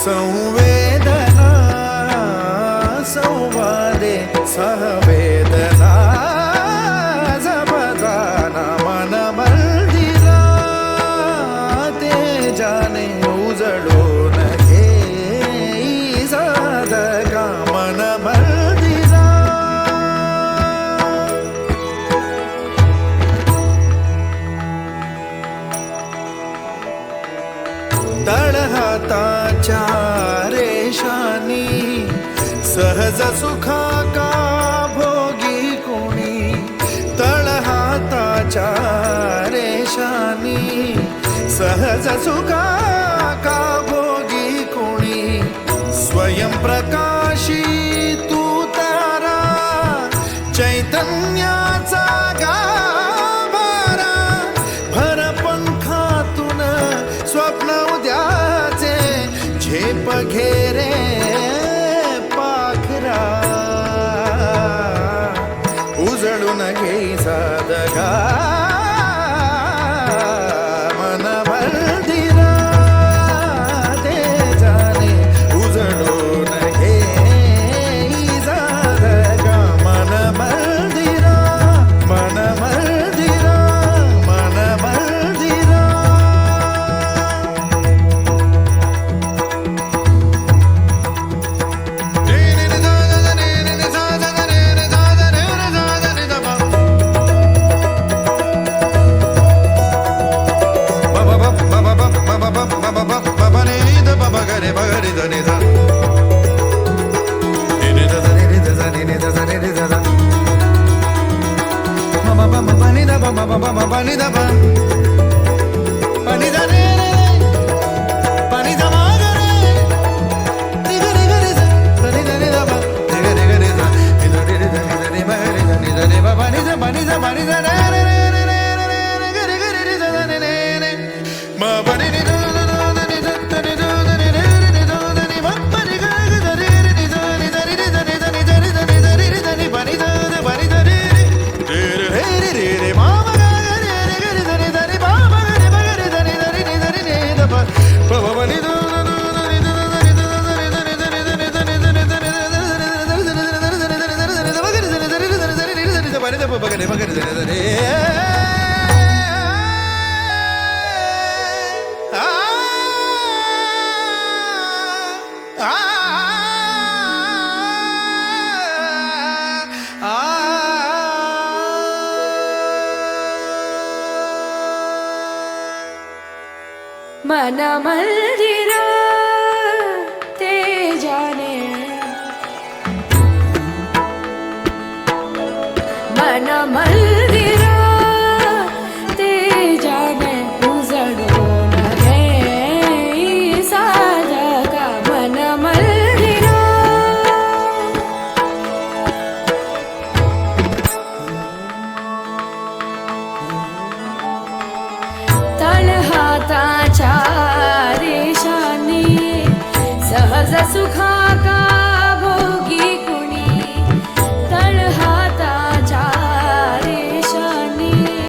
संवेदना संवादे सहवेदना जपताना मन मंदिरा तेजाने उजळून घेई साधका मन मंदिरा. तळहाताच्या रेषानी सहज सुखा का भोगी कोणी. तळहाताच्या रेषानी सहज सुखा का भोगी कोणी. स्वयं प्रकाशी तू तारा चैतन्याचा गाभारा. भर पंखातून स्वप्न उद्याचे झेप घेरे पाखरा. उजळून घेई साधका मन मंदिरा तेजाने उजळून घेई साधका मन मंदिरा. मन मंदिरा मन मंदिरा. मन मंदिरा तेजाने मन मंदिरा तेजाने उजळून घेई साधका मन मंदिरा. तळहाताच्या रेषानी सहज सुखा